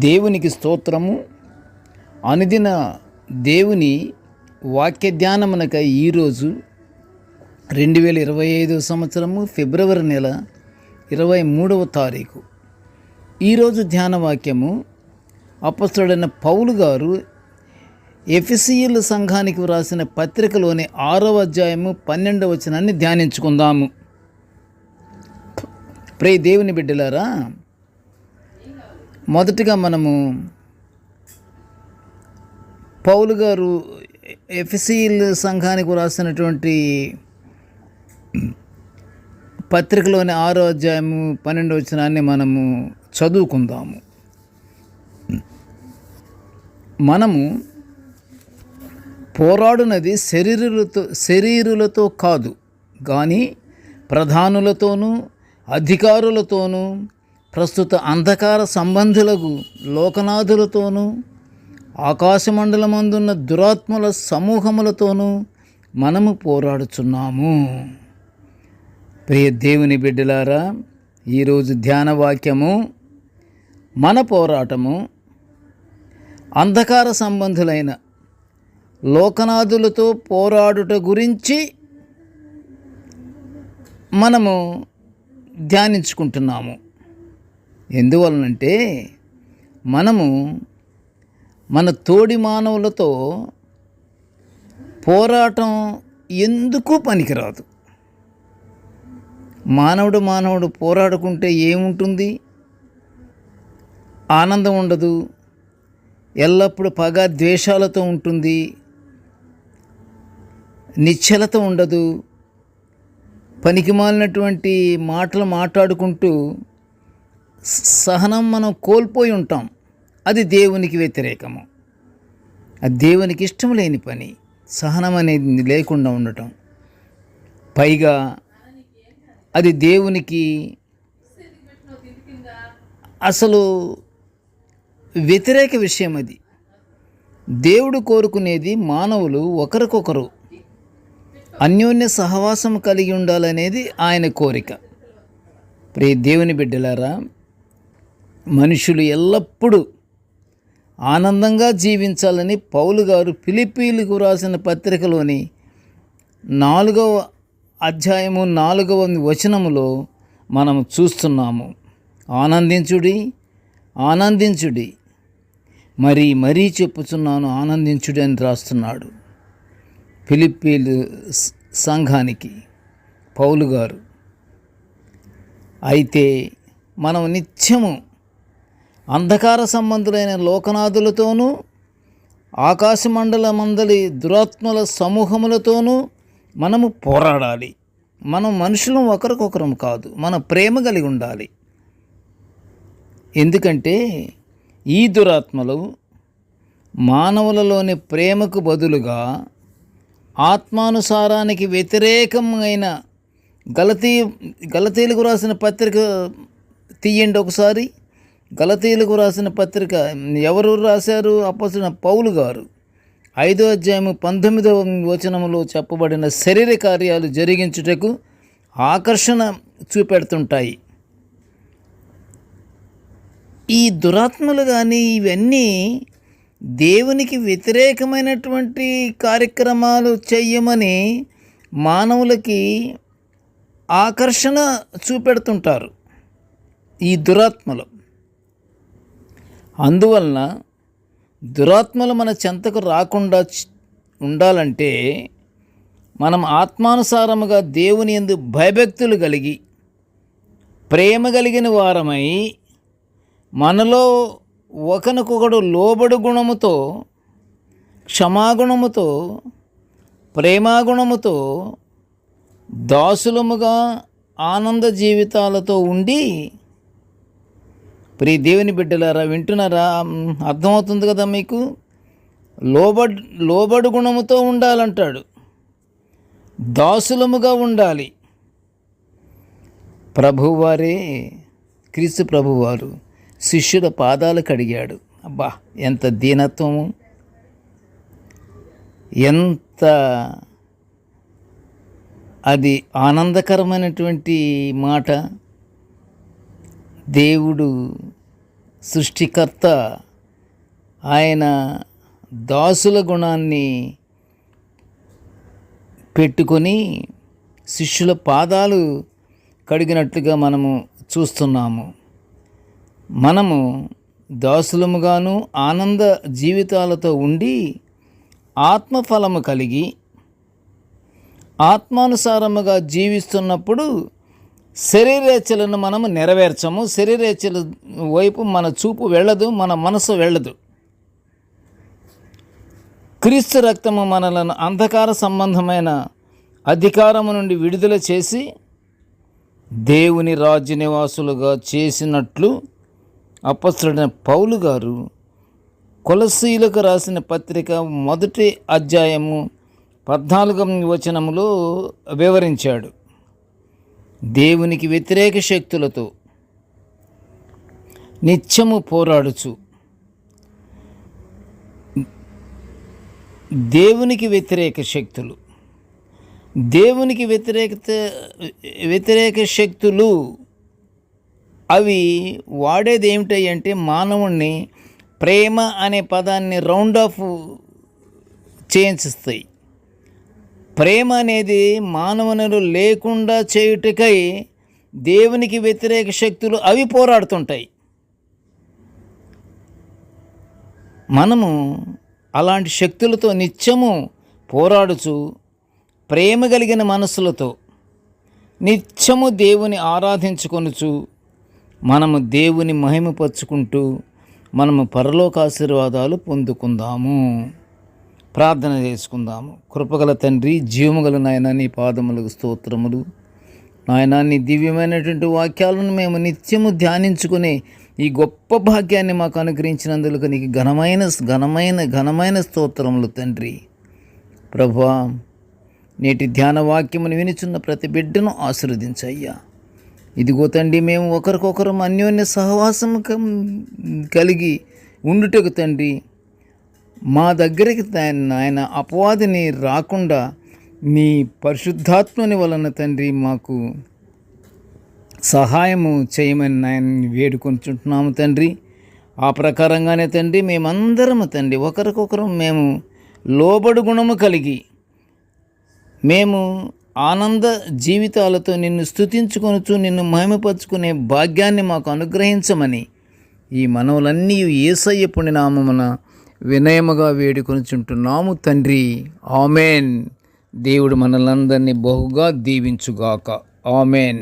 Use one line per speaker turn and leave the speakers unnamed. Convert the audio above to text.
దేవునికి స్తోత్రము. అనుదిన దేవుని వాక్య ధ్యానమునకై ఈరోజు 2025 సంవత్సరము ఫిబ్రవరి నెల 23వ తారీఖు. ఈరోజు ధ్యాన వాక్యము అపొస్తలుడైన పౌలు గారు ఎఫెసీయుల సంఘానికి వ్రాసిన పత్రికలోని 6వ అధ్యాయము 12వ వచనాన్ని ధ్యానించుకుందాము. ప్రియ దేవుని బిడ్డలారా, మొదటిగా మనము పౌలు గారు ఎఫెసీయుల సంఘానికి వ్రాసినటువంటి పత్రికలోని 6వ అధ్యాయము 12వ వచనాన్ని మనము చదువుకుందాము. మనము పోరాడునది శరీరులతో కాదు, కానీ ప్రధానులతోనూ అధికారులతోనూ ప్రస్తుత అంధకార సంబంధులకు లోకనాథులతోనూ ఆకాశమండలమందున్న దురాత్మల సమూహములతోనూ మనము పోరాడుచున్నాము. ప్రియ దేవుని బిడ్డలారా, ఈరోజు ధ్యాన వాక్యము మన పోరాటము అంధకార సంబంధులైన లోకనాథులతో పోరాడుట గురించి మనము ధ్యానించుకుంటున్నాము. ఎందువలనంటే మనము మన తోడి మానవులతో పోరాటం ఎందుకు పనికిరాదు. మానవుడు పోరాడుకుంటే ఏముంటుంది? ఆనందం ఉండదు, ఎల్లప్పుడూ పగ ద్వేషాలతో ఉంటుంది, నిశ్చలత ఉండదు, పనికిమాలినటువంటి మాటలు మాట్లాడుకుంటూ సహనం మనం కోల్పోయి ఉంటాం. అది దేవునికి వ్యతిరేకము. అది దేవునికి ఇష్టం లేని పని, సహనం అనేది లేకుండా ఉండటం. పైగా అది దేవునికి అసలు వ్యతిరేక విషయం. అది దేవుడు కోరుకునేది మానవులు ఒకరికొకరు అన్యోన్య సహవాసం కలిగి ఉండాలనేది ఆయన కోరిక. ప్రియ దేవుని బిడ్డలారా, మనుషులు ఎల్లప్పుడూ ఆనందంగా జీవించాలని పౌలు గారు ఫిలిప్పీలకు రాసిన పత్రికలోని 4వ అధ్యాయము 4వ వచనములో మనం చూస్తున్నాము. ఆనందించుడి, మరీ చెప్పుచున్నాను, ఆనందించుడి అని రాస్తున్నాడు ఫిలిప్పీలు సంఘానికి పౌలు గారు. అయితే మనం నిత్యము అంధకార సంబంధులైన లోకనాథులతోనూ ఆకాశమండలమందలి దురాత్మల సమూహములతోనూ మనము పోరాడాలి. మనం మనుషులం ఒకరికొకరం కాదు, మన ప్రేమ కలిగి ఉండాలి. ఎందుకంటే ఈ దురాత్మలు మానవులలోని ప్రేమకు బదులుగా ఆత్మానుసారానికి వ్యతిరేకమైన గలతీలకు రాసిన పత్రిక తీయండి ఒకసారి. గలతీలకు రాసిన పత్రిక ఎవరు రాశారు? అపొస్తలుడైన పౌలు గారు. 5వ అధ్యాయము 19వ వచనములో చెప్పబడిన శరీర కార్యాలు జరిగించుటకు ఆకర్షణ చూపెడుతుంటాయి. ఈ దురాత్మలు కానీ ఇవన్నీ దేవునికి వ్యతిరేకమైనటువంటి కార్యక్రమాలు చెయ్యమని మానవులకి ఆకర్షణ చూపెడుతుంటారు ఈ దురాత్మలు. అందువలన దురాత్మలు మన చెంతకు రాకుండా ఉండాలంటే మనం ఆత్మానుసారముగా దేవుని యందు భయభక్తులు కలిగి ప్రేమ కలిగిన వారమై మనలో ఒకరికొకడు లోబడు గుణముతో, క్షమాగుణముతో, ప్రేమాగుణముతో, దాసులముగా ఆనంద జీవితాలతో ఉండి, ప్రియ దేవుని బిడ్డలారా, వింటున్నారా? అర్థమవుతుంది కదా మీకు? లోబడు గుణముతో ఉండాలంటాడు, దాసులముగా ఉండాలి. ప్రభువారే, క్రీస్తు ప్రభువారు శిష్యుల పాదాలు కడిగాడు. అబ్బా, ఎంత దీనత్వము, ఎంత అది ఆనందకరమైనటువంటి మాట. దేవుడు సృష్టికర్త ఆయన దాసుల గుణాన్ని పెట్టుకొని శిష్యుల పాదాలు కడిగినట్లుగా మనము చూస్తున్నాము. మనము దాసులముగాను ఆనంద జీవితాలతో ఉండి ఆత్మఫలము కలిగి ఆత్మానుసారముగా జీవిస్తున్నప్పుడు శరీరేచ్ఛలను మనము నెరవేర్చము. శరీరేచ్ఛల వైపు మన చూపు వెళ్ళదు, మన మనసు వెళ్ళదు. క్రీస్తు రక్తము మనలను అంధకార సంబంధమైన అధికారము నుండి విడుదల చేసి దేవుని రాజ్య నివాసులుగా చేసినట్లు అపొస్తలుడైన పౌలు గారు కొలస్సీయులకు రాసిన పత్రిక 1 అధ్యాయము 14వ వచనములో వివరించాడు. దేవునికి వ్యతిరేక శక్తులతో నిత్యము పోరాడుచు దేవునికి వ్యతిరేక శక్తులు అవి వాడేది ఏమిటంటే మానవుణ్ణి ప్రేమ అనే పదాన్ని రౌండ్ ఆఫ్ చేయించిస్తాయి. ప్రేమ అనేది మానవునిలో లేకుండా చేయుటకై దేవునికి వ్యతిరేక శక్తులు అవి పోరాడుతుంటాయి. మనము అలాంటి శక్తులతో నిత్యము పోరాడుచు ప్రేమ కలిగిన మనస్సులతో నిత్యము దేవుని ఆరాధించుకొనుచు మనము దేవుని మహిమపరుచుకుంటూ మనము పరలోక ఆశీర్వాదాలు పొందుకుందాము. ప్రార్థన చేసుకుందాము. కృపగల తండ్రి, జీవముగల నాయన, నీ పాదములకు స్తోత్రములు. నాయన, నీ దివ్యమైనటువంటి వాక్యాలను మేము నిత్యము ధ్యానించుకునే ఈ గొప్ప భాగ్యాన్ని మాకు అనుగ్రహించినందుకు నీకు ఘనమైన స్తోత్రములు తండ్రి. ప్రభువా, నేటి ధ్యాన వాక్యమును వినిచున్న ప్రతి బిడ్డను ఆశీర్వదించయ్యా. ఇదిగో తండ్రి, మేము ఒకరికొకరు అన్యోన్య సహవాసం కలిగి ఉండుటకు తండ్రి, మా దగ్గరికి ఆయన అపవాదిని రాకుండా నీ పరిశుద్ధాత్మని వలన తండ్రి మాకు సహాయము చేయమని నాయన్ని వేడుకొంచుంటున్నాము తండ్రి. ఆ ప్రకారంగానే తండ్రి మేమందరము తండ్రి ఒకరికొకరు మేము లోబడు గుణము కలిగి మేము ఆనంద జీవితాలతో నిన్ను స్తుతించుకొనుచు నిన్ను మహిమపరుచుకునే భాగ్యాన్ని మాకు అనుగ్రహించమని ఈ మనవులన్నీ యేసయ్య పుణ్యనామమున వినయముగా వేడుకొనుచుంటున్నాము తండ్రి. ఆమెన్. దేవుడు మనలందరినీ బహుగా దీవించుగాక. ఆమెన్.